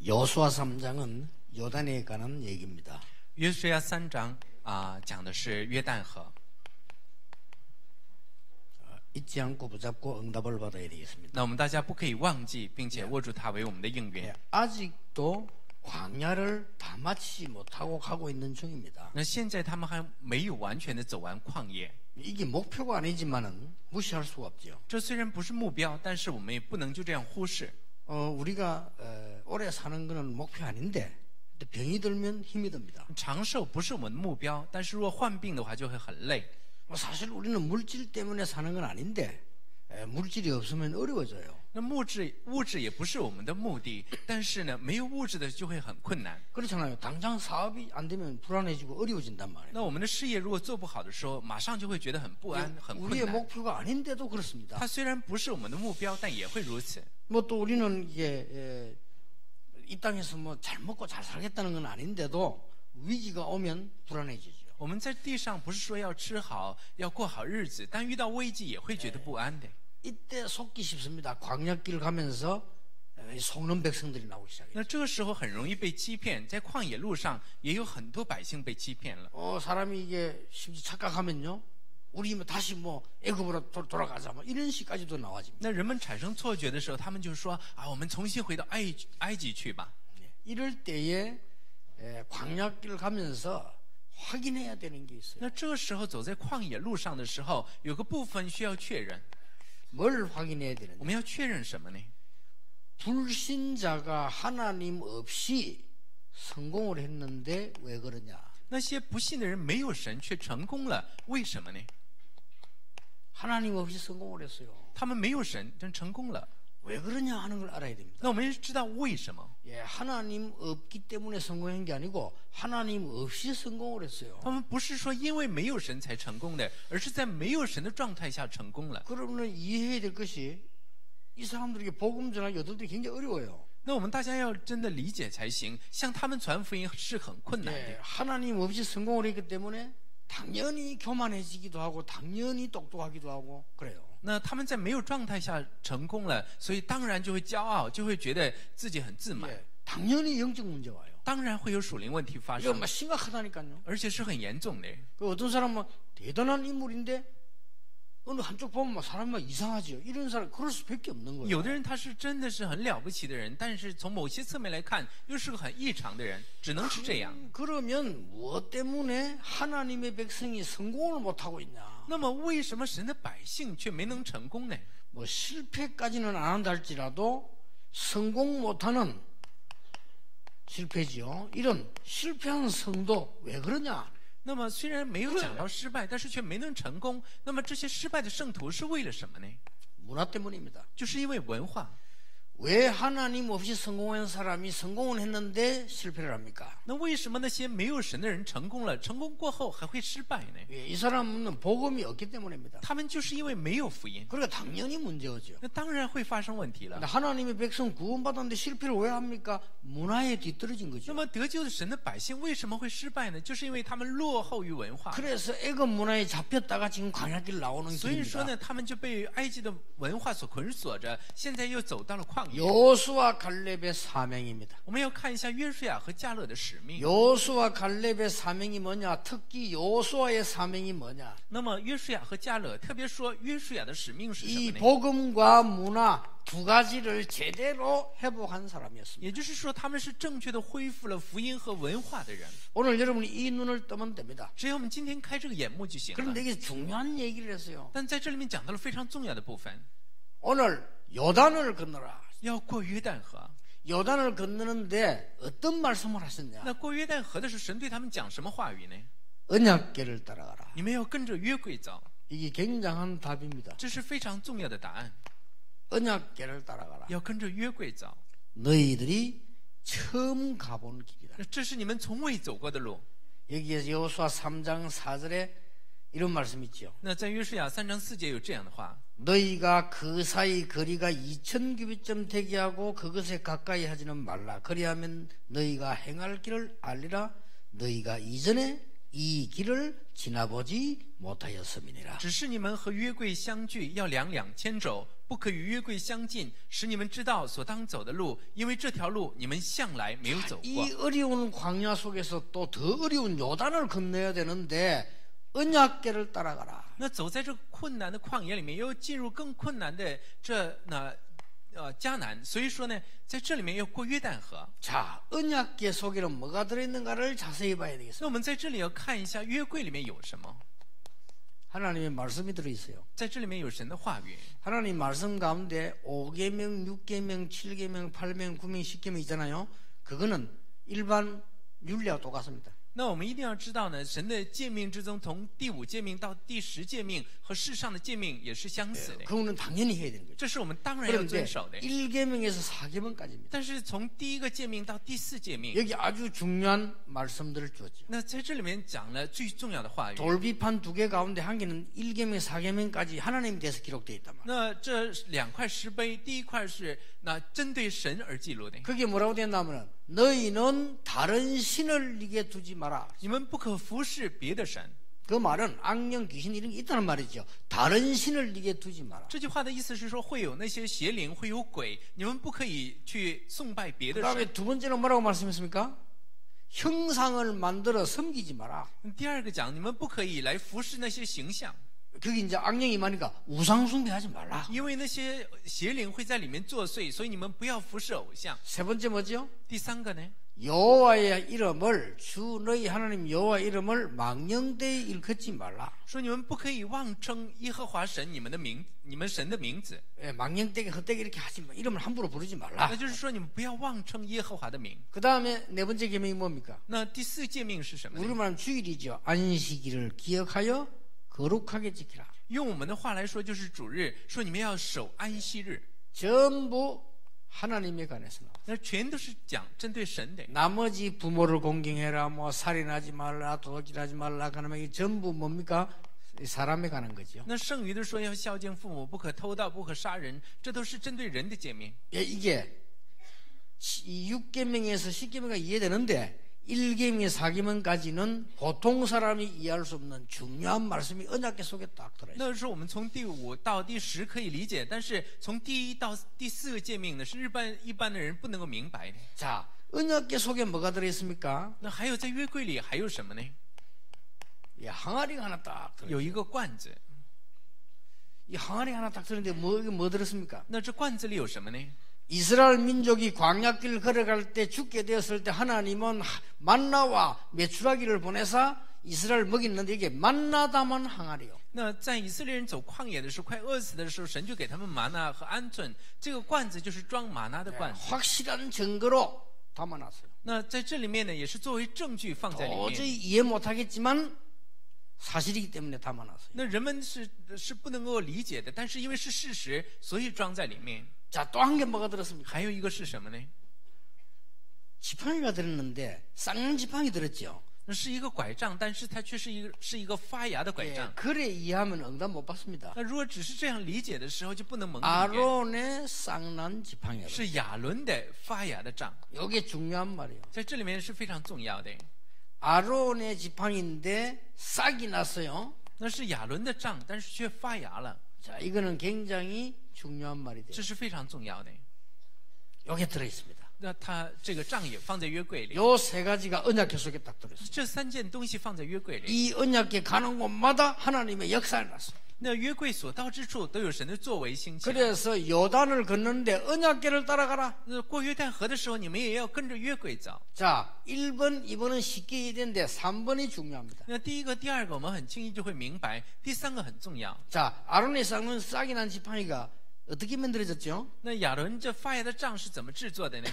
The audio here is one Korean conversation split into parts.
여호수아 3장은 요단에 관한 얘기입니다. 约书亚3章讲的是约旦河。 잊지 않고 붙잡고 응답을 받아야 되겠습니다. 那我们大家不可以忘记，并且握住它为我们的应允。 아직도 광야를 다 마치지 못하고 가고 있는 중입니다. 那现在他们还没有完全的走完旷野， 이게 목표가 아니지만은 무시할 수가 없죠. 这虽然不是目标，但是我们也不能就这样忽视。 우리가 오래 사는 거는 목표 아닌데 병이 들면 힘이 듭니다. 长寿不是我们的目标，但是如果患病的话就会很累。 사실 우리는 물질 때문에 사는 건 아닌데 물질이 없으면 어려워져요. 那物质也不是我们的目的，但是呢，没有物质的就会很困难。 그렇잖아요. 당장 사업이 안 되면 불안해지고 어려워진단 말이에요. 那我们的事业如果做不好的时候，马上就会觉得很不安、很困 우리의 难。 목표가 아닌데도 그렇습니다. 它虽然不是我们的目标，但也会如此。 뭐 또 우리는 이게 이 땅에서 뭐 잘 먹고 잘 살겠다는 건 아닌데도 위기가 오면 불안해지죠. 我们在地上不是说要吃好、要过好日子，但遇到危机也会觉得不安的。 이때 속기 쉽습니다. 광야길 가면서 속는 백성들이 나오기 시작해요. 那这个时候很容易被欺骗，在旷野路上也有很多百姓被欺骗了。 사람이 이게 심지 착각하면요, 우리 뭐 다시 뭐 애굽으로 돌아가자 뭐 이런 식까지도 나와집니다. 那人们产生错觉的时候，他们就说我们重新回到埃及去吧。 이럴 때에 광야길 가면서 확인해야 되는 게 있어요. 那这个时候走在旷野路上的时候，有个部分需要确认。 뭘 확인해야 되느냐? 我们要确认什么呢？ 불신자가 하나님 없이 성공을 했는데 왜 그러냐? 那些不信的人没有神却成功了，为什么呢？ 하나님 없이 성공을 했어요. 他们没有神，但成功了。 왜 그러냐 하는 걸 알아야 됩니다. 那我们要知道为什么？ 하나님 없기 때문에 성공한 게 아니고 하나님 없이 성공을 했어요. 他们不是说因为没有神才成功的，而是在没有神的状态下成功了。 그러면 이해해야 될 것이 이 사람들에게 복음 전하기 어떨 때 굉장히 어려워요. 那我们大家要真的理解才行。向他们传福音是很困难的。 하나님 없이 성공을 했기 때문에 당연히 교만해지기도 하고 당연히 똑똑하기도 하고 그래요. 那他们在没有状态下成功了，所以当然就会骄傲，就会觉得自己很自满。 당연히 영적 문제가 와요. 当然会有属灵问题发 이거 生， 막 심각하다니까요. 而且是很严重的。 그 어떤 사람은 대단한 인물인데 어느 한쪽 보면 막 사람이 막 이상하지요. 이런 사람 그럴 수밖에 없는 거예요. 有的人他是真的是很了不起的人，但是从某些侧面来看，又是个很异常的人，只能是这样。 그러면 무엇 때문에 하나님의 백성이 성공을 못하고 있냐? 那么为什么神的百姓却没能成功呢？ 뭐 실패까지는 안 한다 할지라도 성공 못하는 실패지요. 이런 실패한 성도 왜 그러냐? 那么虽然没有讲到失败，但是却没能成功。那么这些失败的圣徒是为了什么呢？ 문화 때문입니다. 就是因为文化。 왜 하나님 없이 성공한 사람이 성공을 했는데 실패를 합니까? 那为什么那些没有神的人成功了，成功过后还会失败呢？ 이 사람은 복음이 없기 때문입니다. 他们就是因为没有福音， 그러니까 당연히 문제죠. 那当然会发生问题了。 하나님의 백성 구원받았는데 실패를 왜 합니까? 문화에 뒤떨어진 那 거죠. 么得救的神的百姓为什么会失败呢？就是因为他们落后于文化。 그래서 애굽 문화에 잡혔다가 지금 광야길 나오는 所以说 길입니다. 呢，他们就被埃及的文化所捆锁着，现在又走到了旷野。 여호수아 갈렙의 사명입니다. 我们要看一下约书亚和迦勒的使命。 여호수아 갈렙의 사명이 뭐냐? 특히 여호수아의 사명이 뭐냐? 那么约书亚和迦勒，特别说约书亚的使命是什 이 么呢？ 복음과 문화 두 가지를 제대로 회복한 사람이었습니다. 也就是说，他们是正确的恢复了福音和文化的人。 오늘 여러분이 이 눈을 뜨면 됩니다. 只要我们今天开这个眼目就行了。 그런데 이게 중요한 얘기를 했어요. 但在这里面讲到了非常重要的部分， 오늘 요단을 건너라. 要过约旦河。 요단을 건너는데 어떤 말씀을 하셨냐? 那过约旦河的时候，神对他们讲什么话语呢？ 언약궤를 따라가라. 你们要跟着约柜走， 이게 굉장한 답입니다. 这是非常重要的答案。 언약궤를 따라가라. 要跟着约柜走， 너희들이 처음 가본 길이다. 这是你们从未走过的路。 여기에서 여호수아 3장 4절에 이런 말씀 있죠. 那在约书亚3章4节有这样的话： 너희가 그 사이 거리가 2000규빗쯤 되게 하고 그것에 가까이 하지는 말라. 그리하면 너희가 행할 길을 알리라. 너희가 이전에 이 길을 지나보지 못하였음이니라. 只是你们和约柜相距要2千肘，不可与约柜相近，使你们知道所当走的路，因为这条路你们向来没有走过。 이 어려운 광야 속에서 또 더 어려운 요단을 건너야 되는데 언약궤를 따라가라. 那走在这个困难的旷野里面，又进入更困难的迦南，所以说呢，在这里面要过约旦河。 자, 언약궤 속에는 뭐가 들어있는가를 자세히 봐야 되겠습니다. 那我们在这里要看一下约柜里面有什么， 하나님의 말씀이 들어있어요. 在这里面有神的话语。 하나님 말씀 가운데 5계명, 6계명, 7계명, 8계명, 9계명, 10계명 있잖아요. 그거는 일반 율례와 똑같습니다. 那我们一定要知道呢，神的诫命之中，从第5诫命到第10诫命和世上的诫命也是相似的， 그거는 당연히 해야 되는 거죠. 这是我们当然要 그런데 遵守的。 1계명에서 4계명까지입니다. 但是从第1个诫命到第4诫命， 여기 아주 중요한 말씀들을 주었죠. 那在这里面讲了最重要的话语。 돌비판 2개 가운데 한 개는 1계명, 4계명까지 하나님에 대해서 기록되어 있단 말이에요. 那这2块石碑，第一块是那针对神而记录的， 그게 뭐라고 되었냐면 너희는 다른 신을 네게 두지 마라. 你们不可服侍别的神。 그 말은 악령, 귀신 이런 게 있다는 말이죠. 다른 신을 네게 두지 마라. 这句话的意思是说，会有那些邪灵，会有鬼，你们不可以去崇拜别的 그다음에 神。 두 번째는 뭐라고 말씀했습니까? 형상을 만들어 섬기지 마라. 第2个讲，你们不可以来服侍那些形象， 그게 이제 악령이 많으니까 우상 숭배하지 말라. 因为那些邪灵会在里面作祟，所以你们不要服侍偶像。 세 번째 뭐죠? 第3个呢， 여호와의 이름을 주 너희 하나님 여호와의 이름을 망령되이 일컫지 말라. 说你们不可以妄称耶和华神你们神的名字， 예, 망령되게 헛되게 이렇게 하지 마. 이름을 함부로 부르지 말라. 那就是说你们不要妄称耶和华的名。 그 다음에 네 번째 계명이 뭡니까? 那第4诫命是什么呢？ 우리말은 주일이죠. 안식일을 기억하여 거룩하게 지키라. 用我们的话来说，就是主日，说你们要守安息日， 전부 하나님에 관해서 나와. 那全都是讲针对神的。 나머지 부모를 공경해라, 뭐 살인하지 말라, 도둑질하지 말라, 그러면 이게 전부 뭡니까? 사람에 관한 거죠. 那剩余的说要孝敬父母，不可偷盗，不可杀人，这都是针对人的诫命。 예, 이게 6계명에서 10계명이 이해되는데 1계명, 4계명까지는 보통 사람이 이해할 수 없는 중요한 말씀이 언약궤 속에 딱 들어있어요. 那是我们从第5到第10可以理解，但是从第1到第4个诫命呢，是一般的人不能够明白的。 자, 언약궤 속에 뭐가 들어있습니까? 那还有在约柜里还有什么呢？ 예, 항아리가 하나 딱 들어있어요. 有一个罐子， 이 항아리 하나 딱 들었는데 뭐 들었습니까? 那这罐子里有什么呢？ 이스라엘 민족이 광야길 걸어갈 때 죽게 되었을 때 하나님은 만나와 메추라기를 보내서 이스라엘 먹이는데 이게 만나 담은 항아리요. 那在以色列人走旷野的时候，快饿死的时候，神就给他们玛纳和鹌鹑，这个罐子就是装玛纳的罐子。 확실한 증거로 담아놨어요. 那在这里面呢，也是作为证据放在里面。 도저히 이해 못하겠지만 사실이기 때문에 담아놨어요. 那人们是不能够理解的，但是因为是事实，所以装在里面。 자, 또 한 개 뭐가 들었습니까? 还有一个是什么呢？ 지팡이가 들었는데 쌍는 지팡이 들었죠. 那是一个拐杖，但是它却是一个发芽的拐 예, 杖。 그래 이해하면 응답 못 받습니다. 那如果只是这样理解的时候，就不能蒙蔽。 아론의 쌍난 지팡이예요. 是亚伦的发芽的杖， 이게 중요한 말이에요. 在这里面是非常重要的。 아론의 지팡이인데 싹이 났어요. 那是亚伦的杖，但是却发芽了， 자, 이거는 굉장히 중요한 말이 돼요. 这是非常重要的。 여기에 들어있습니다. 那它这个杖也放在约柜里， 요 세 가지가 언약궤 속에 딱 들어있어요. 这3件东西放在约柜里。 이 언약궤 가는 곳마다 하나님의 역사를 났어요. 那约柜所到之处都有神的作为兴起来。 그래서 요단을 걷는데 언약궤를 따라가라. 那过约旦河的时候，你们也要跟着约柜走。 자, 1번, 2번은 쉽게 이해되는데 3번이 중요합니다. 那第1个、第2个我们很轻易就会明白，第3个很重要。 자, 아론의 쌍은 싹이 난 지팡이가 어떻게 만들어졌죠? 那亚伦这发芽的杖是怎么制作的呢？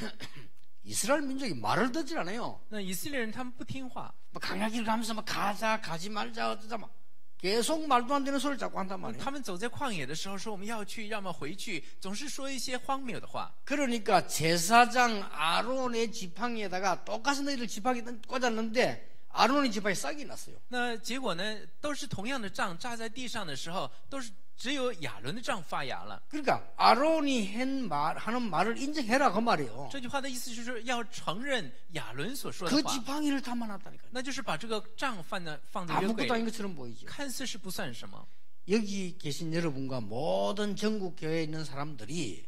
이스라엘 민족이 말을 듣질 않아요. 那以色列人他们不听话， 뭐 강야길 가면서 막 가자, 가지 말자, 어쩌자 막 계속 말도 안 되는 소리를 자꾸 한단 말이에요. 他们走在旷野的时候说我们要去，要么回去，总是说一些荒谬的话。 그러니까 제사장 아론의 지팡이에다가 똑같은 너희들 지팡이 꽂았는데 아론의 지팡이 싹이 났어요. 那结果呢，都是同样的杖扎在地上的时候，都是只有亚伦的杖发芽了。 그러니까 아론이 하는 말을 인정해라 그 말이에요. 这句话的意思就是要承认亚伦所说的 그 话， 지팡이를 담아놨다니까요. 那就是把这个杖放在约柜 아무것도 아닌 里， 것처럼 보이죠. 看似是不算什么。 여기 계신 여러분과 모든 전국 교회에 있는 사람들이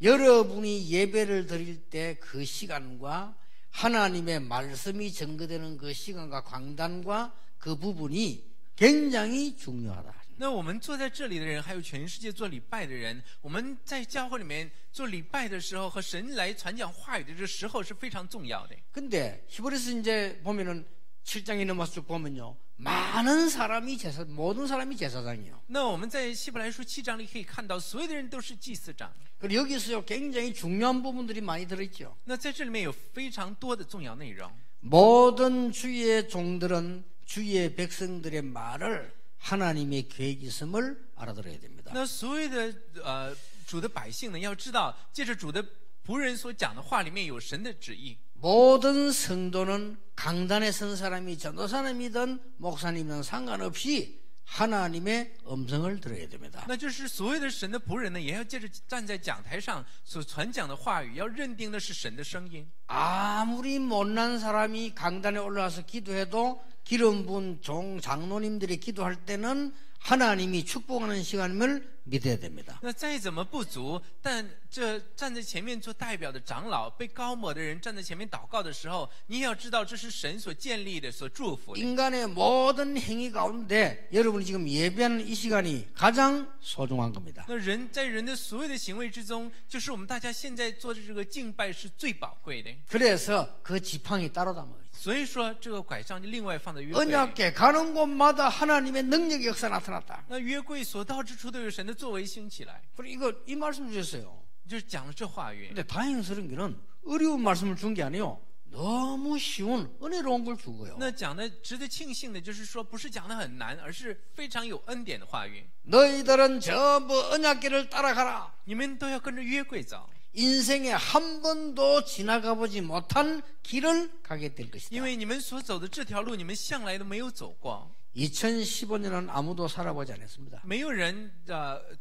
여러분이 예배를 드릴 때 그 시간과 하나님의 말씀이 증거되는 그 시간과 광단과 그 부분이 굉장히 중요하다. 那我们坐在这里的人，还有全世界做礼拜的人，我们在教会里面做礼拜的时候，和神来传讲话语的这时候是非常重要的。 근데 히브리서 이제 보면은 7장에 넘어서 쭉 보면요, 많은 사람이 모든 사람이 제사장이요. 那我们在希伯来书7章里可以看到，所有的人都是祭司长。 그리고 여기서요 굉장히 중요한 부분들이 많이 들어있죠. 那在这里面有非常多的重要内容。 모든 주의 종들은 주의 백성들의 말을 하나님의 계획이 있음을 알아들어야 됩니다. 那所有的主的百姓呢，要知道，借着主的仆人所讲的话里面有神的旨意。 모든 성도는 강단에 선 사람이 전도사님이든 목사님이든 상관없이 하나님의 음성을 들어야 됩니다. 那就是所有的神的仆人呢，也要借着站在讲台上所传讲的话语，要认定的是神的声音。 아무리 못난 사람이 강단에 올라와서 기도해도 기름 부은 장로님들이 기도할 때는 하나님이 축복하는 시간임을 믿어야 됩니다. 那再怎么不足，但这站在前面做代表的长老，被高抹的人站在前面祷告的时候，你也要知道这是神所建立的、所祝福的。 인간의 모든 행위 가운데 여러분이 지금 예배하는 이 시간이 가장 소중한 겁니다. 那人在人的所有的行为之中，就是我们大家现在做的这个敬拜是最宝贵的。 그래서 그 지팡이 따로 담아요. 所以说，这个拐杖就另外放在约柜。 언약궤 가는 곳마다 하나님의 능력의 역사 나타났다. 那约柜所到之处都有神的作为兴起来， 그리고 이 말씀 주셨어요. 就是讲了这话语。 근데 다행스러운 게는 어려운 말씀을 준 게 아니에요. 너무 쉬운 은혜로운 걸 주고요. 那讲的值得庆幸的就是说，不是讲的很难，而是非常有恩典的话语。 너희들은 전부 언약궤를 따라가라. 你们都要跟着约柜走， 인생에 한 번도 지나가 보지 못한 길을 가게 될 것이다. 因为你们所走的这条路，你们向来都没有走过。 2015년은 아무도 살아보지 않았습니다. 没有人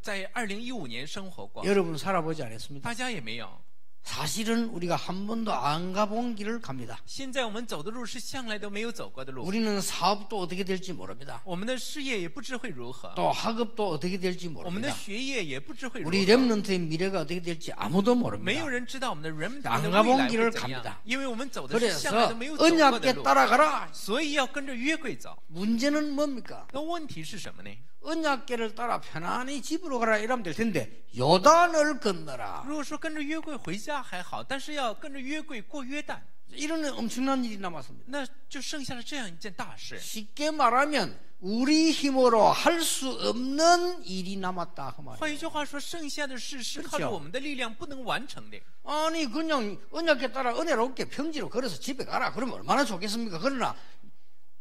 在2015年生活过， 여러분 살아보지 않았습니다. 大家也没有。 사실은 우리가 한 번도 안 가본 길을 갑니다. 现在我们走的路是向来都没有走过的路， 우리는 사업도 어떻게 될지 모릅니다. 我们的事业也不知会如何， 또 학업도 어떻게 될지 我们的 모릅니다. 学业也不知会如 우리 何。 렘넌트의 미래가 어떻게 될지 아무도 没 모릅니다. 有人知道我们的人们的 안 未 가본 来 길을 会怎样 갑니다. ，因为我们走的是向来 그래서 都没有走过的 언약궤 路， 따라가라. 所以要跟着约柜走。 문제는 뭡니까? 那问题是什么呢？ 언약궤를 따라 편안히 집으로 가라 이러면 될 텐데 요단을 건너라. 如果说跟着约柜回家还好，但是要跟着约柜过约旦， 이런 엄청난 일이 남았습니다. 那就剩下了这样一件大事。 쉽게 말하면 우리 힘으로 할 수 없는 일이 남았다 그 换 말이에요. 一句话说，剩下的事是靠着我们的力量不能完成的。 아니 그냥 언약궤 따라 은혜롭게 평지로 걸어서 집에 가라. 그러면 얼마나 좋겠습니까? 그러나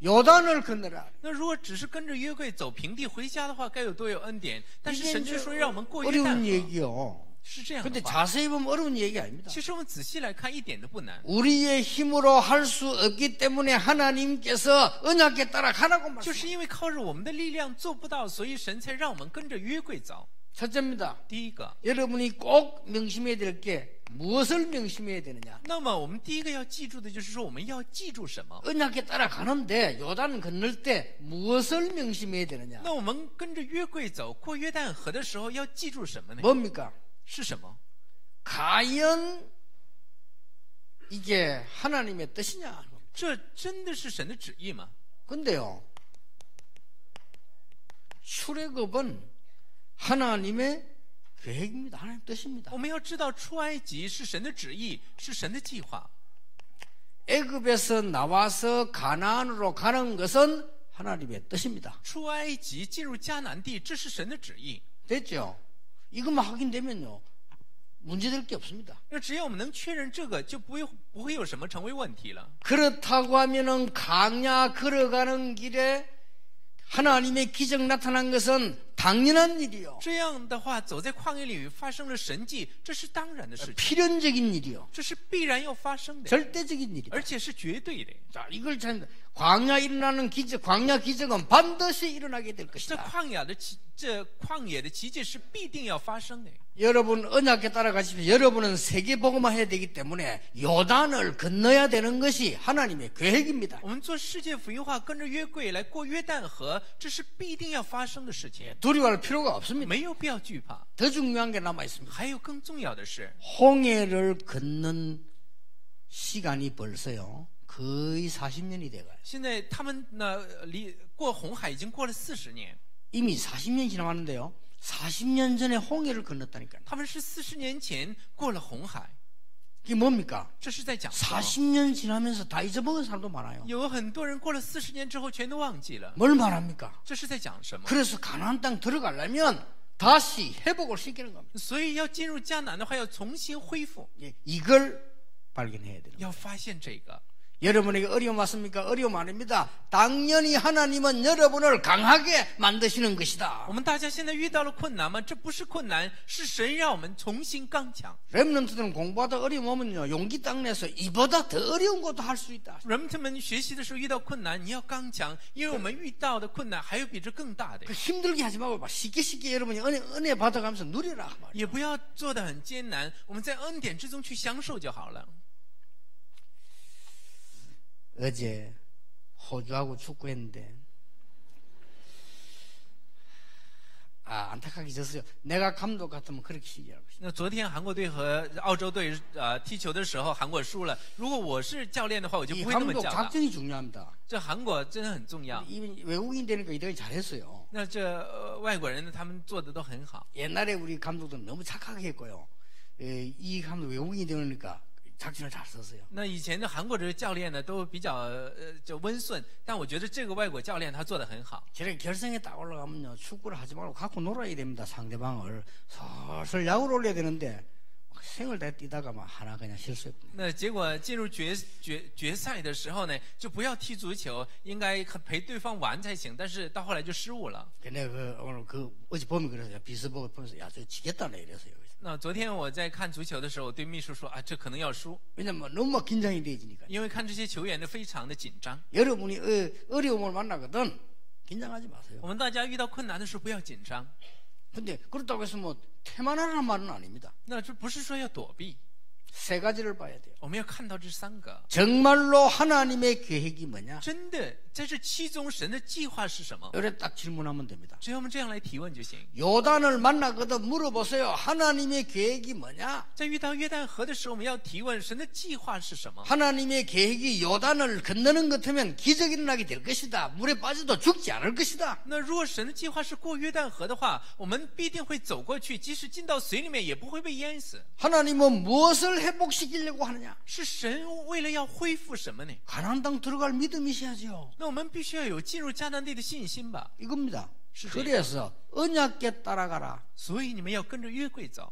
요단을 건너라. 那如果只是跟着约柜走平地回家的话，该有多有恩典！但是 이게 神却 이제 说让我们过约 어려운 旦河， 얘기요. 是这样的 근데 话。 자세히 보면 어려운 얘기 아닙니다. 其实我们仔细来看，一点都不难， 우리의 힘으로 할 수 없기 때문에 하나님께서 언약궤 따라 가라고 就 말씀. 是因为靠着我们的力量做不到，所以神才让我们跟着约柜走。 첫째입니다. 第一个， 여러분이 꼭 명심해야 될 게 무엇을 명심해야 되느냐? 那么我们第一个要记住的就是说，我们要记住什么？ 언약궤 따라 가는데 요단 건널 때 무엇을 명심해야 되느냐? 那我们跟着约柜走过约旦河的时候，要记住什么呢？ 뭡니까? 是什么？ 과연 이게 하나님의 뜻이냐? 这真的是神的旨意吗？ 근데요, 출애굽은 하나님의 계획입니다. 하나님의 뜻입니다. 我们要知道，出埃及是神的旨意，是神的计划。 애굽에서 나와서 가나안으로 가는 것은 하나님의 뜻입니다. 出埃及进入迦南地，这是神的旨意。 됐죠? 이것만 확인되면요, 문제될 게 없습니다. 那只要我们能确认这个，就不会有什么成为问题了。 그렇다고 하면은 강야 걸어가는 길에 하나님의 기적 나타난 것은 당연한 일이요. 这样的话，走在旷野里发生了神迹，这是当然的事情， 필연적인 일이요. 这是必然要发生的， 절대적인 일이다. 而且是绝对的。 자, 이걸 참 광야 일어나는 기적, 광야 기적은 반드시 일어나게 될 这 것이다. 旷野的奇迹是必定要发生的。 여러분 언약에 따라가십시오. 여러분은 세계 복음화 해야 되기 때문에 요단을 건너야 되는 것이 하나님의 계획입니다. 我们做世界福音化，跟着约柜来过约旦河，这是必定要发生的事情， 두려워할 필요가 없습니다. 没有必要惧怕。 더 중요한 게 남아 있습니다. 还有更重要的是， 홍해를 걷는 시간이 벌써요 거의 40년이 돼가요. 现在他们呢过红海已经过了40年， 이미 40년이 지나왔는데요. 40년 전에 홍해를 건넜다니까요. 他们是40年前过了红海， 그게 뭡니까? 这是在讲什么？ 40년 지나면서 다 잊어먹은 사람도 많아요. 有很多人过了40年之后全都忘记了， 뭘 말합니까? 这是在讲什么？ 그래서 가나안 땅 들어가려면 다시 회복을 시키는 겁니다. 所以要进入迦南的话，要重新恢复， 예, 이걸 발견해야 돼요. 要发现这个。 여러분에게 어려움 왔습니까? 어려움 아닙니다. 당연히 하나님은 여러분을 강하게 만드시는 것이다. 我们大家现在遇到了困难吗？这不是困难，是神让我们重新刚强。 렘넌트들은 공부하다 어려움 오면요 용기 딱 내서 이보다 더 어려운 것도 할 수 있다. 人们学习的时候遇到困难，你要刚强，因为我们遇到的困难还有比这更大的。 그 힘들게 하지 말고 막 쉽게 여러분이 은혜 받아가면서 누리라. 말이에요. 也不要做得很艰难，我们在恩典之中去享受就好了。 어제 호주하고 축구했는데 안타깝게 졌어요. 내가 감독 같으면 그렇게 시기하고 있어요. 那昨天韩国队和澳洲队踢球的时候，韩国输了。如果我是教练的话，我就 이 不会那么 감독 叫了。 작전이 중요합니다. 这韩国真的很重要。 이 외국인 되니까 이들이 잘했어요. 那这外国人呢，他们做的都很好。 옛날에 우리 감독들은 너무 착하게 했고요. 이 감독 외국인이 되니까 작전을 잘 썼어요. 那以前的韩国的教练呢，都比较就温顺，但我觉得这个外国教练他做得很好。 저렇게 결승에 딱 올라가면요 축구를 하지 말고 갖고 놀아야 됩니다. 상대방을 슬슬 야구를 올려야 되는데 생을 다 뛰다가 막 하나 그냥 실수했군요. 那结果进入决赛的时候呢，就不要踢足球，应该陪对方玩才行。但是到后来就失误了。 근데 오늘 어제 보면 그랬어요. 비스보고 보면서 야 저 지겠다네 이랬어요. 那昨天我在看足球的时候，我对秘书说啊，这可能要输， 왜냐면 너무 긴장이 돼지니까. 因为看这些球员呢非常的紧张。 여러분이 어려움을 만나거든 긴장하지 마세요. 我们大家遇到困难的时候不要紧张， 근데 그렇다고 해서 뭐 태만하라는 말은 아닙니다. 那这不是说要躲避， 세 가지를 봐야 돼요. 我们要看到这3个。 정말로 하나님의 계획이 뭐냐? 真的在这其中，神的计划是什么？ 이래 딱 질문하면 됩니다. 只要我们这样来提问就行。 요단을 만나거든 물어보세요. 하나님의 계획이 뭐냐? 在遇到约旦河的时候，我们要提问神的计划是什么？ 하나님의 계획이 요단을 건너는 것 같으면 기적이 일어나게 될 것이다. 물에 빠져도 죽지 않을 것이다. 那如果神的计划是过约旦河的话，我们必定会走过去，即使进到水里面也不会被淹死。 하나님은 무엇을 회복시키려고 하느냐? 是神为了要恢复什么呢？ 가나안 땅 들어갈 믿음이셔야죠. 那我们必须要有进入迦南地的信心吧。 이겁니다. 시제. 그래서 언약궤 따라가라. 所以你们要跟着约柜走。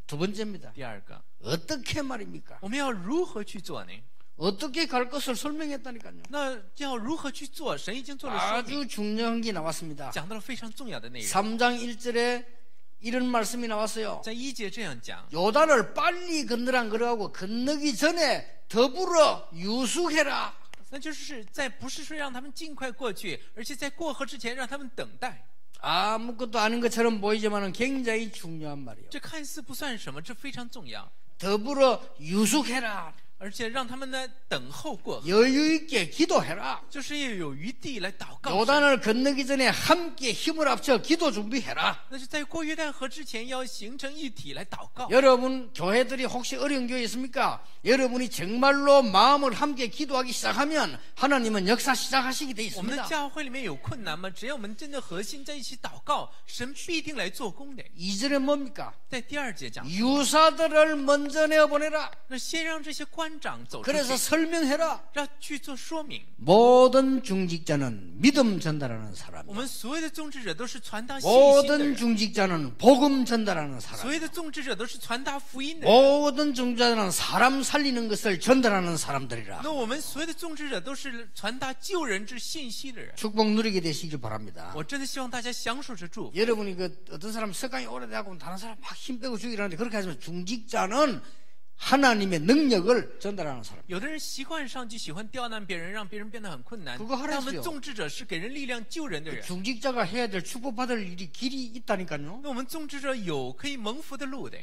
두 번째입니다. 第二个， 어떻게 말입니까? 我们要如何去做呢？ 어떻게 갈 것을 설명했다니까요. 那要如何去做？神已经做了说明， 아주 중요한 게 나왔습니다. 讲到了非常重要的内容。 3장 1절에 이런 말씀이 나왔어요. 在1节这样讲， 요단을 빨리 건너란 그러고 건너기 전에 더불어 유숙해라. 那就是不是说让他们尽快过去，而且在过河之前让他们等待。 아무것도 아닌 것처럼 보이지만 굉장히 중요한 말이에요. 这看似不算什么，这非常重要。 더불어 유숙해라. 而且让他们呢等候过河， 여유 있게 기도해라. 就是要有余地来祷告神。 요단을 건너기 전에 함께 힘을 합쳐 기도 준비해라. 那是在过约旦河之前要形成一体来祷告。 여러분 교회들이 혹시 어려운 교회 있습니까? 여러분이 정말로 마음을 함께 기도하기 시작하면 하나님은 역사 시작하시게 돼 我们的 있습니다. 教会里面有困难吗？只要我们真的核心在一起祷告，神必定来做工的。 2절에 뭡니까? 在第2节讲， 유사들을 먼저 내어보내라. 那先让这些官官长走出 그래서 去， 설명해라. 要去做说明。 모든 중직자는 믿음 전달하는 我 사람이야. 们所有的宗职者都是传达信心的 모든 人， 중직자는 복음 전달하는 所 사람. 有的宗职者都是传达福音的人。 모든 중직자는 사람 살리는 것을 전달하는 사람들이라. 那我们所有的宗职者都是传达救人之信息的人。 축복 누리게 되시길 바랍니다. 我真的希望大家享受着祝福。 여러분이 어떤 사람 석강이 오래되고 다른 사람 막 힘 빼고 죽이라는데 그렇게 하지만 중직자는 하나님의 능력을 전달하는 사람. 有的人习惯上就喜欢刁难别人，让别人变得很困难。 그거 하라고요. 但我们宗职者是给人力量、救人的人。 중직자가 해야 될 축복받을 일이 길이 있다니까요. 那我们宗职者有可以蒙福的路的。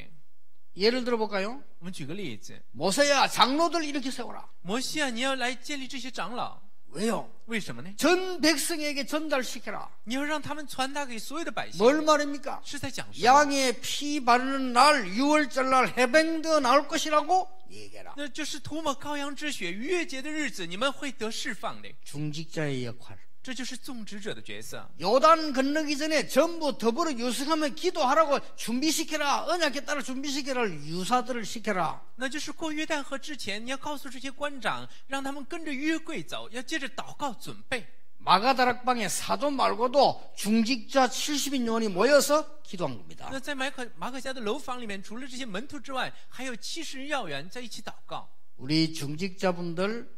예를 들어볼까요? 我们举个例子， 모세야 장로들 이렇게 세워라. 摩西啊，你要来建立这些长老， 왜요? 为什么呢？ 전 백성에게 전달시켜라. 你要让他们传达给所有的百姓， 뭘 말입니까? 是在讲什么？ 양의 피 바르는 날 6월절 날 해병되어 나올 것이라고 얘기해라. 那就是涂抹羔羊之血，逾越节的日子，你们会得释放的。 중직자의 역할. 这就是宗职者的角色。 요단 건너기 전에 전부 더불어 유승하며 기도하라고 준비시켜라. 언약에 따라 준비시켜라. 유사들을 시켜라. 那就是过约旦河之前，你要告诉这些官长，让他们跟着约柜走，要接着祷告准备。 마가다락방에 사도 말고도 중직자 70인 요원이 모여서 기도한 겁니다. 那在马可家的楼房里面，除了这些门徒之外，还有70人要员在一起祷告。 우리 중직자분들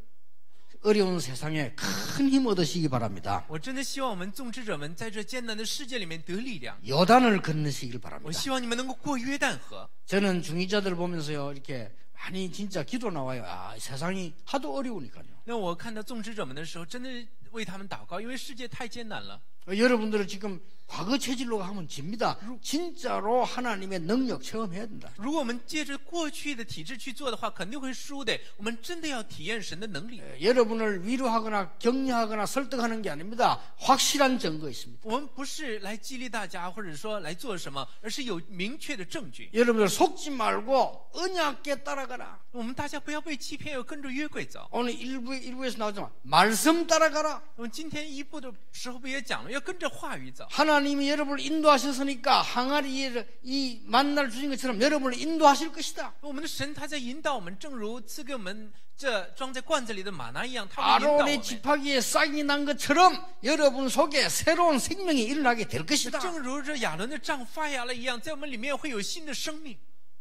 어려운 세상에 큰 힘 얻으시기 바랍니다. 我真的希望我们宗职者们在这艰难的世界里面得力量。 요단을 건너시길 我 바랍니다. 希望你们能够过约旦河。 저는 중직자들 보면서요 이렇게 많이 진짜 기도 나와요. 아, 세상이 하도 어려우니까요. 那我看到宗职者们的时候，真的为他们祷告，因为世界太艰难了。 여러분들은 지금 과거 체질로 하면 집니다. 진짜로 하나님의 능력 체험해야 된다. 如果我们借着过去的体制去做的话，肯定会输的。我们真的要体验神的能力。 여러분을 위로하거나 격려하거나 설득하는 게 아닙니다. 확실한 증거 있습니다. 我们不是来激励大家，或者说来做什么，而是有明确的证据。 여러분들 속지 말고 언약에 따라가라. 我们大家不要被欺骗，要跟着约柜走。 오늘 일부에서 나오지만 말씀 따라가라. 我们今天一部的时候不也讲了，要跟着话语走。 하나님이 여러분을 인도하셨으니까 항아리에 이 만날 주신 것처럼 여러분을 인도하실 것이다. 我们的神他在引导我们，正如赐给我们这装在罐子里的玛拿一样，他会引导我 아론의 们。 지팡이에 싹이 난 것처럼 여러분 속에 새로운 생명이 일어나게 될 것이다. 正如这亚伦的杖发芽了一样，在我们里面会有新的生命。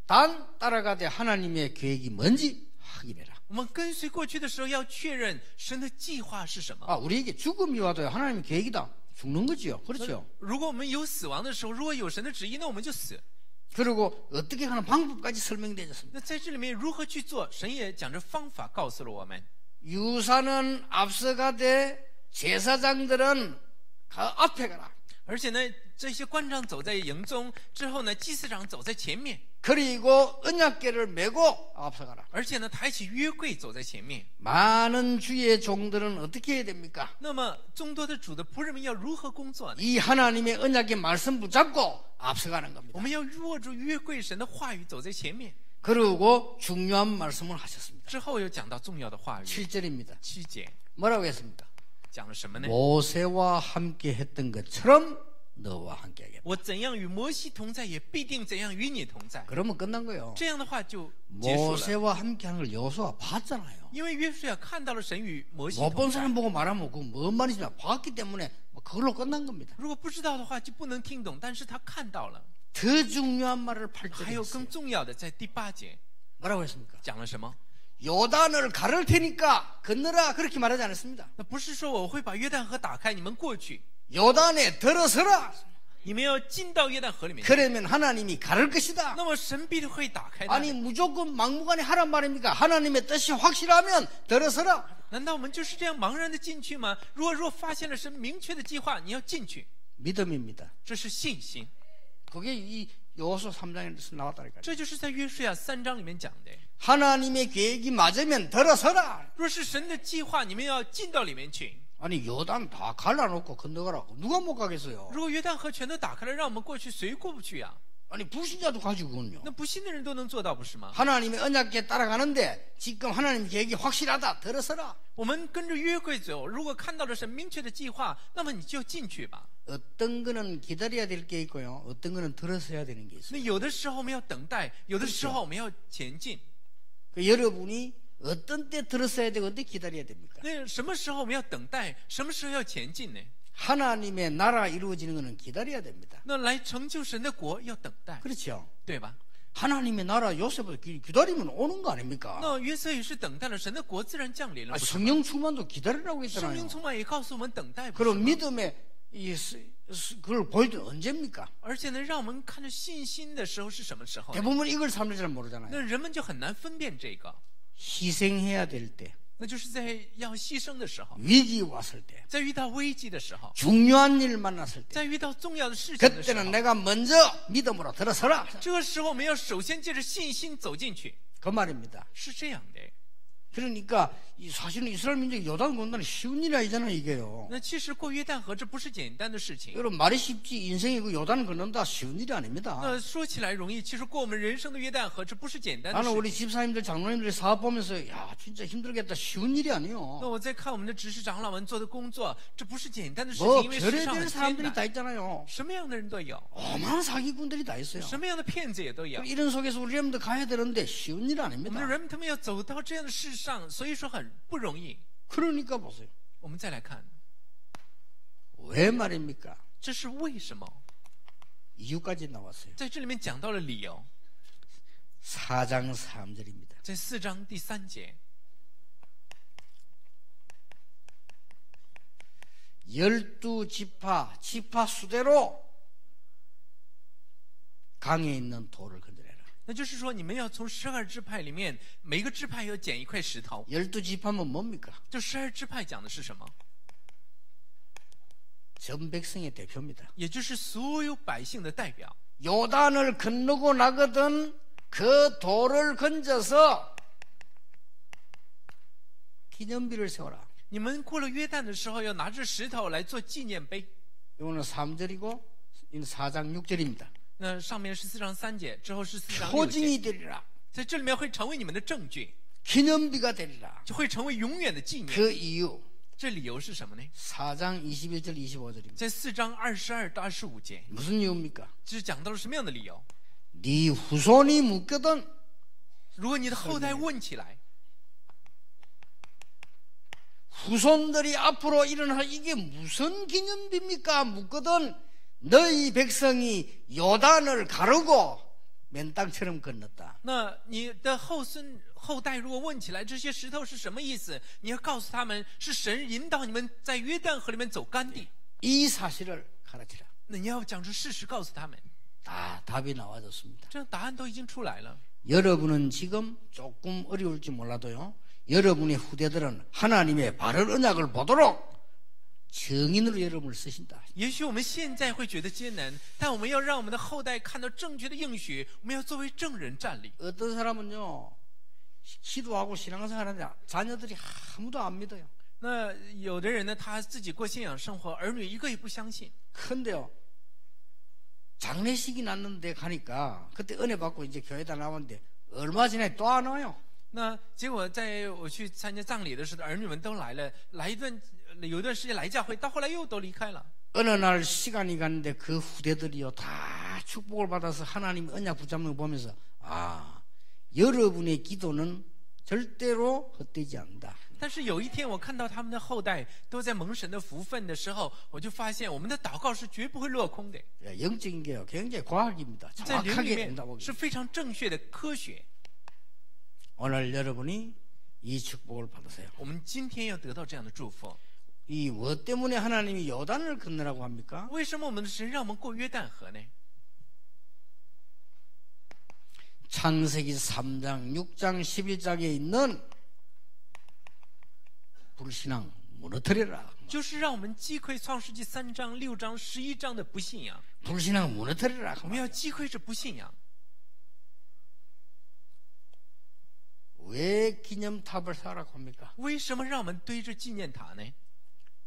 단 따라가되 하나님의 계획이 뭔지 확인해라. 我们跟随过去的时候，要确认神的计划是什么。 아, 우리에게 죽음이 와도 하나님의 계획이다. 죽는 거지요. 그렇죠. 如果我们有死亡的时候，如果有神的旨意，那我们就死。 그리고 어떻게 하는 방법까지 설명이 되었습니다. 那在这里面如何去做，神也讲着方法告诉了我们。 유사는 앞서가되 제사장들은 앞에 가라. 而且呢，这些官长走在营中之后呢，祭司长走在前面， 그리고 언약궤를 메고 앞서가라. 而且呢，抬起约柜走在前面。 많은 주의 종들은 어떻게 해야 됩니까? 那么众多的主的仆人们要如何工作呢？ 이 하나님의 언약의 말씀 붙잡고 앞서가는 我 겁니다. 们要握住约柜神的话语走在前面。 그리고 중요한 말씀을 하셨습니다. 之后又讲到重要的话语， 7절입니다. 7节 뭐라고 했습니까? 讲了什么呢？ 모세와 함께 했던 것처럼 너와 함께 하겠다. 我怎样与摩西同在，也必定怎样与你同在。 그러면 끝난 거예요. 这样的话就结束了。 모세와 함께 하는 걸 여호수아가 봤잖아요. 因为约书亚看到了神与摩西 못 同 본 在。 사람 보고 말하면 그건 뭔 말이지만 봤기 때문에 그걸로 끝난 겁니다. 如果不知道的话，就不能听懂。但是他看到了。 더 중요한 말을 还 8절에 有 했어요. 更重要的，在第8节 뭐라고 했습니까? 讲了什么？ 요단을 가를 테니까 건너라 그렇게 말하지 않았습니다. 那不是说我会把约旦河打开，你们过去， 요단에 들어서라. 你们要进到约旦河里面去。 그러면 하나님이 가를 것이다. 那么神必定会打开的。 아니 무조건 막무가내 하란 말입니까? 하나님의 뜻이 확실하면 들어서라. 难道我们就是这样茫然的进去吗？如果发现了神明确的计划，你要进去， 믿음입니다. 这是信心。 그게 이 여호수아 3장에서 나왔다니까요. 这就是在约书亚3章里面讲的。 하나님의 계획이 맞으면 들어서라. 若是神的计划，你们要进到里面去。 아니 요단 다 갈라놓고 건너가라. 누가 못 가겠어요? 如果约旦河全都打开了，让我们过去，谁过不去呀？ 아니 불신자도 가지고군요. 那不信的人都能做到，不是吗？ 하나님의 언약에 따라가는데 지금 하나님 계획이 확실하다. 들어서라. 我们跟着约柜走，如果看到了神明确的计划，那么你就进去吧。 어떤 거는 기다려야 될 게 있고요. 어떤 거는 들어서야 되는 게 있어요. 那有的时候我们要等待，有的时候我们要前进。 그 여러분이 어떤 때 들었어야 되고 어떻게 기다려야 됩니까? 那什么时候我们要等待，什么时候要前进呢？ 하나님의 나라 이루어지는 것은 기다려야 됩니다. 那来成就神的国要等待， 그렇죠? 对吧？ 하나님의 나라 요셉을 기다리면 오는 거 아닙니까? 那约瑟也是等待了神的国，自然降临了。 성령 충만도 기다리라고 圣 했잖아요. 灵充满也告诉我们等待，不是 그럼 吗？ 믿음의 그걸 보일 때 언제입니까? 而且呢，让我们看到信心的时候是什么时候呢？ 대부분 이걸 사람들이 잘 모르잖아요. 那人们就很难分辨这个， 희생해야 될 때, 那就是在要牺牲的时候， 위기 왔을 때, 在遇到危机的时候， 중요한 일 만났을 때, 在遇到重要的事情的时 그때는 候， 내가 먼저 믿음으로 들어서라. 这个时候我们要首先借着信心走进去， 그 말입니다. 是这样的。 그러니까 사실은 이스라엘 민족이 요단 건너는 쉬운 일이 아니잖아요, 이게요. 那其实过约旦河这不是简单的事情。 여러분 말이 쉽지 인생이 그 요단 건넌다 쉬운 일이 아닙니다. 那说起来容易，其实过我们人生的约旦河这不是简单的 나는 事 우리 情。 집사님들 장로님들 사업 보면서 야 진짜 힘들겠다 쉬운 일이 那 아니요. 我在看我们的执事长老们做的工作，这不是简单的事 뭐 情，因为世上 별의별 很艰 사람들이 다 难， 있잖아요. 什么样的人都有， 어마어마한 사기꾼들이 다 있어요. 什么样的骗子也都有。 이런 속에서 우리 여러분들 가야 되는데 쉬운 일 我们的 아닙니다. 人们他们要走到这样的世上，所以说很不容易。 그러니까 보세요. 我们再来看， 왜 말입니까? 这是为什么？ 이유까지 나왔어요. 在这里面讲到了理由， 4장 3절입니다. 在4章第3节， 12지파 지파 수대로 강에 있는 돌을 건드려라. 那就是说你们要从12支派里面每个支派要捡一块石头。 12지파면 뭡니까? 这12支派讲的是什么？ 전 백성의 대표입니다. 也就是所有百姓的代表。 요단을 건너고 나거든 그 돌을 건져서 기념비를 세워라. 你们过了约旦的时候，要拿着石头来做纪念碑。 이거는 3절이고 이는 4장 6절입니다. 那上面是4章3节，之后是4章6节， 표징이 되리라. 在这里面会成为你们的证据， 기념비가 되리라. 就会成为永远的纪念。 그 이유 这理由是什么呢？ 4장 21절 25절입니다. 在4章22到25节， 무슨 이유입니까? 这是讲到了什么样的理由？ 네 후손이 묻거든 如果你的后代问起来， 후손들이 앞으로 일어나서 이게 무슨 기념비입니까? 묻거든 너희 백성이 요단을 가르고 맨 땅처럼 건넜다. 那你的后代如果问起来这些石头是什么意思，你要告诉他们是神引导你们在约旦河里面走干地。 이 사실을 가르치라. 那你要讲出事实告诉他们， 다 답이 나와졌습니다. 这样答案都已经出来了。 여러분은 지금 조금 어려울지 몰라도요. 여러분의 후대들은 하나님의 바른 언약을 보도록 증인으로 여러분을 쓰신다. 也许我们现在会觉得艰难，但我们要让我们的后代看到正确的应许，我们要作为证人站立。 어떤 사람은요. 기도하고 신앙생활하는데 자녀들이 아무도 안 믿어요. 那有的人呢，他自己过信仰生活，儿女一个也不相信。 근데요. 장례식이 났는데 가니까 그때 은혜 받고 이제 교회다 나왔는데 얼마 전에 또 안 와요. 那结果在我去参加葬礼的时候，儿女们都来了，有一段时间来教会，到后来又都离开了。 어느 날 시간이 갔는데 그 후대들이요 다 축복을 받아서 하나님 언약 붙잡는 거 보면서 아 여러분의 기도는 절대로 헛되지 않는다. 但是有一天，我看到他们的后代都在蒙神的福分的时候，我就发现我们的祷告是绝不会落空的， 영적인 게요 굉장히 과학입니다. 在灵里 정확하게 面 응답하기. 是非常正确的科学。 오늘 여러분이 이 축복을 받으세요. 我们今天要得到这样的祝福。 이 뭐 때문에 하나님이 요단을 건너라고 합니까? 为什么我们的神让我们过约旦河呢？ 창세기 3장, 6장, 11장에 있는 불신앙 무너뜨려라. 就是让我们击溃创世纪3章、6章、11章的不信仰。 불신앙 무너뜨려라. 我们要击溃这不信仰。 왜 기념탑을 쌓으라고 합니까? 为什么让我们堆着纪念塔呢？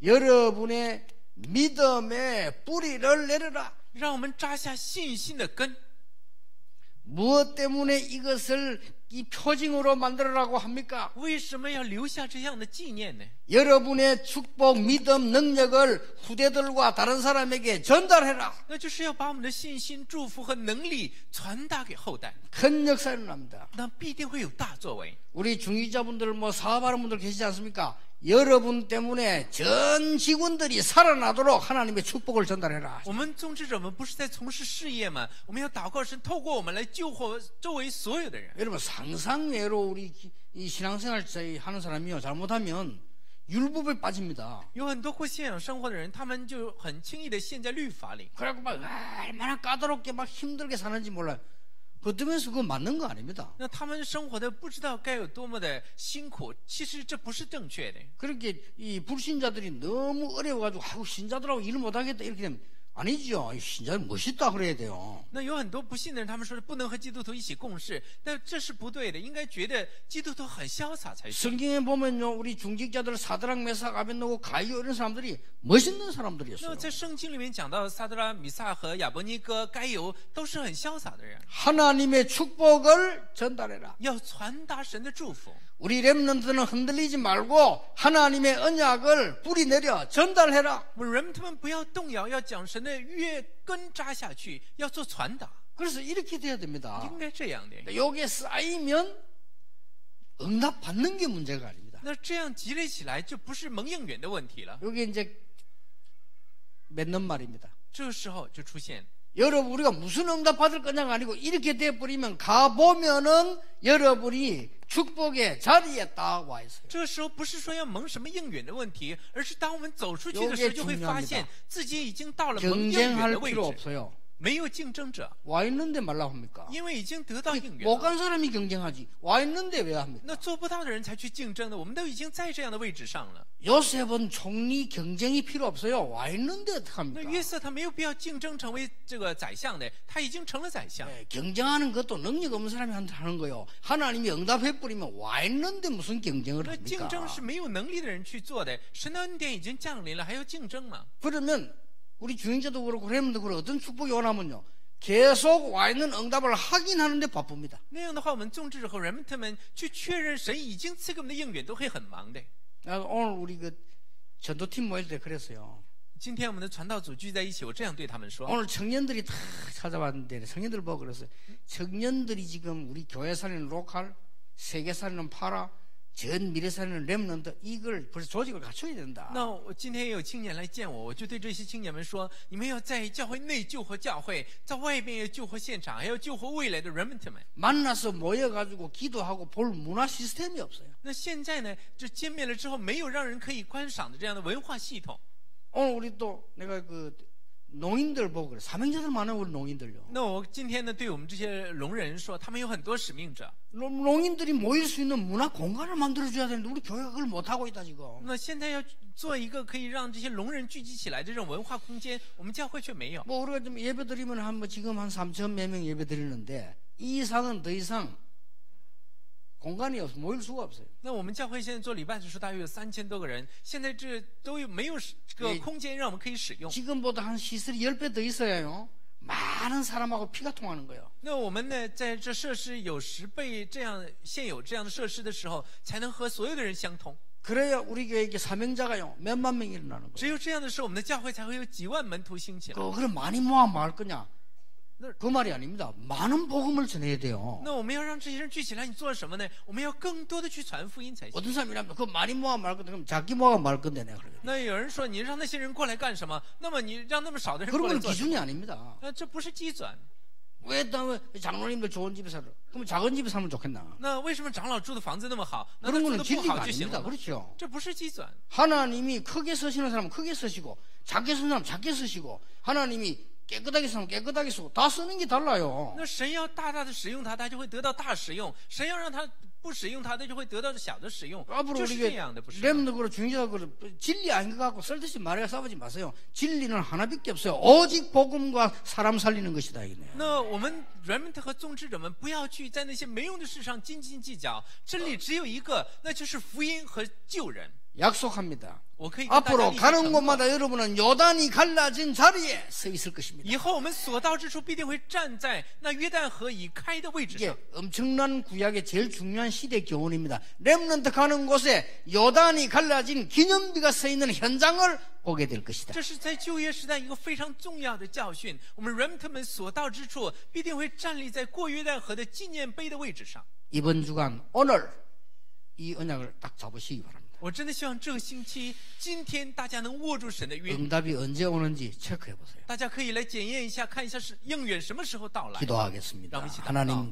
여러분의 믿음의 뿌리를 내려라. 让我们扎下信心的根。 무엇 때문에 이것을 이 표징으로 만들어라고 합니까? 为什么要留下这样的纪念呢？ 여러분의 축복, 믿음, 능력을 후대들과 다른 사람에게 전달해라. 那就是要把我们的信心、祝福和能力传达给后代， 큰 역사가 일어납니다. 那必定会有大作为。 우리 중위자분들 사업하는 분들 계시지 않습니까? 여러분 때문에 전 직원들이 살아나도록 하나님의 축복을 전달해라. 我们宗职者们不是在从事事业吗？我们要祷告神透过我们来救活周围所有的人。 여러분 상상외로 우리 이 신앙생활 하는 사람이요 잘못하면 율법에 빠집니다. 有很多过信仰生活的人，他们就很轻易的陷在律法里， 그래갖고 막 얼마나 까다롭게 막 힘들게 사는지 몰라요. 그러면서 그거 맞는 거 아닙니다. 那他们生活的不知道该有多么的辛苦，其实这不是正确的。 그렇게 이 불신자들이 너무 어려워가지고 아이고 신자들하고 일 못하겠다 이렇게 되면 아니죠. 신자들 멋있다 그래야 돼요. 那有很多不信的人，他们说不能和基督徒一起共事，但这是不对的，应该觉得基督徒很潇洒才是。 성경에 보면요, 우리 중직자들 사드락 메삭 아벤노고 가이오 이런 사람들이 멋있는 那 사람들이었어요. 在圣经里面讲到撒德拉、米萨和亚伯尼哥、该犹都是很潇洒的人， 하나님의 축복을 전달해라. 要传达神的祝福。 우리 렘넌트는 흔들리지 말고 하나님의 언약을 뿌리 내려 전달해라. 我们人们不要动摇，要将神的约根扎下去，要做传达， 그래서 이렇게 돼야 됩니다. 应该这样的。 요게 쌓이면 응답 받는 게 문제가 아닙니다. 那这样积累起来，就不是蒙应允的问题了。 요게 이제 맺는 말입니다. 这个时候就出现， 여러분 우리가 무슨 응답 받을 거냐가 아니고 이렇게 돼버리면 가보면은 여러분이 축복의 자리에 딱 와 있어요. 这个时候不是说要蒙什么应允的问题，而是当我们走出去的时候， 요게 就会发现 중요합니다. 自己已经到了蒙应允 경쟁할 的位 필요 置， 없어요. 没有竞争者， 와 있는데 말라고 합니까? 因为已经得到应允 못 了。 간 사람이 경쟁하지. 와 있는데 왜 합니까? 那做不到的人才去竞争的，我们都已经在这样的位置上了。 요셉은 총리 경쟁이 필요 없어요. 와 있는데 那 어떡합니까? 约瑟他没有必要竞争成为这个宰相的，他已经成了宰相。 네, 경쟁하는 것도 능력 없는 사람이 하는 거예요. 하나님이 응답해버리면 와 있는데 무슨 경쟁을 那竞 합니까? 争是没有能力的人去做的，神的恩典已经降临了，还要竞争吗？ 그러면 우리 주인자도 그렇고 레몬도 그렇고 어떤 축복이 오나면요. 계속 와 있는 응답을 확인하는데 바쁩니다. 那样的话，我们众志和人们他们去确认神已经赐给我们的应允，都会很忙的。 오늘 우리 그 전도팀 모일 때 그랬어요. 今天我们的传道组聚在一起，我这样对他们说： 오늘 청년들이 다 찾아왔는데 청년들 보고 그랬어요. 청년들이 지금 우리 교회 살리는 로컬, 세계 살리는 파라, 전 미래 살리는 렘넌트 이걸 벌써 조직을 갖춰야 된다. 那我今天也有青年来见我，我就对这些青年们说：你们要在教会内救活教会，在外边要救活现场，还要救活未来的人们们。 만나서 모여가지고 기도하고 볼 문화 시스템이 없어요. 那现在呢，这见面了之后，没有让人可以观赏的这样的文化系统。 오늘 우리 또 내가 그 농인들 보고 그래. 사명자들 많아요 우리 농인들요. 那我今天呢，对我们这些聋人说，他们有很多使命者。 농인들이 모일 수 있는 문화 공간을 만들어줘야 되는데 우리 교회가 그걸 못하고 있다 지금. 那现在要做一个可以让这些聋人聚集起来的这种文化空间，我们教会却没有。 뭐 우리가 좀 예배 드리면 지금 한 3천 몇 명 예배 드리는데 이 이상은 더 이상 공간이 없어 모일 수가 없어요. 那我们教会现在做礼拜的时候，大约有3000多个人，现在这都没有这个空间让我们可以使用。 지금보다 한 시설이 10배 더 있어야요. 많은 사람하고 피가 통하는 거예요. 那我们呢，在这设施有10倍这样现有这样的设施的时候，才能和所有的人相通。 그래야 우리 교회에 사명자가요 몇만 명이 일어나는 거예요. 只有这样的时候，我们的教会才会有几万门徒兴起来。 그럼 많이 모아 뭐 할 거냐? 그 말이 아닙니다. 많은 복음을 전해야 돼요. 那我们要让这些人聚起来，你做什么呢？我们要更多的去传福音才行。 어떤 사람이라면 그 많이 모아 말 건데 그럼 작게 모아 말 건데 내가 그래요. 那有人说，你让那些人过来干什么？那么你让那么少的人过 그런 来 건 做什么？ 기준이 아닙니다. 这不是基准。 왜 장로님들 좋은 집에 살아? 그럼 작은 집에 살면 좋겠나? 那为什么长老住的房子那么好？那他 그런 住 거는 的不 진리가 好就行 아닙니다. 了吗？ 그렇죠? 这不是基准。 하나님이 크게 쓰시는 사람은 크게 쓰시고 작게 쓰는 사람은 작게 쓰시고 하나님이 깨끗하게 쓰면 깨끗하게 쓰고 다 쓰는 게 달라요. 那神要大大的使用它，他就会得到大使用；神要让他不使用它，他就会得到小的使用。 앞으로 就是 우리 这样的，不是吗？ 렘너그로 중요하고 진리 아닌 것 같고 쓸데없이 말해 싸우지 마세요. 진리는 하나밖에 없어요. 오직 복음과 사람 살리는 것이다 이네. 那我们人们和宗职者们不要去在那些没用的事上斤斤计较，真理只有一个，那就是福音和救人。 약속합니다. 我可以跟大家 앞으로 立下 가는 承诺 곳마다 여러분은 요단이 갈라진 자리에 서 있을 것입니다. 以后我们所到之处必定会站在那约旦河已开的位置 이게 上。 엄청난 구약의 제일 중요한 시대 교훈입니다. 렘넌트 가는 곳에 요단이 갈라진 기념비가 서 있는 현장을 보게 될 것이다. 这是在旧约时代一个非常重要的教训。我们人们所到之处，必定会站立在过约旦河的纪念碑的位置上。 이번 주간 오늘 이 언약을 딱 잡으시기 바랍니다. 我真的希望这个星期，今天大家能握住神的约， 응답이 언제 오는지 체크해 보세요. 大家可以来检验一下，看一下是应允什么时候到来。 기도하겠습니다. 라고 기도합니다. 하나님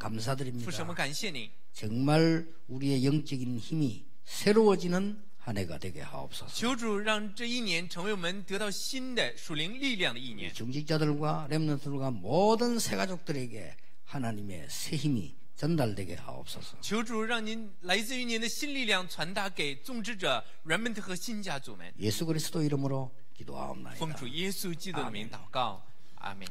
父神，我们 감사드립니다. 感谢你， 정말 우리의 영적인 힘이 새로워지는 한 해가 되게 하옵소서. 求主让这一年成为我们得到新的属灵力量的一年。 중직자들과 렘넌트들과 모든 새가족들에게 하나님의 새 힘이 전달되게 하옵소서. 求主让您来自于您的新力量传达给种植者、人们和新家族们。 예수 그리스도 이름으로 奉 기도하옵나이다. 主耶稣基督的名祷告，阿门。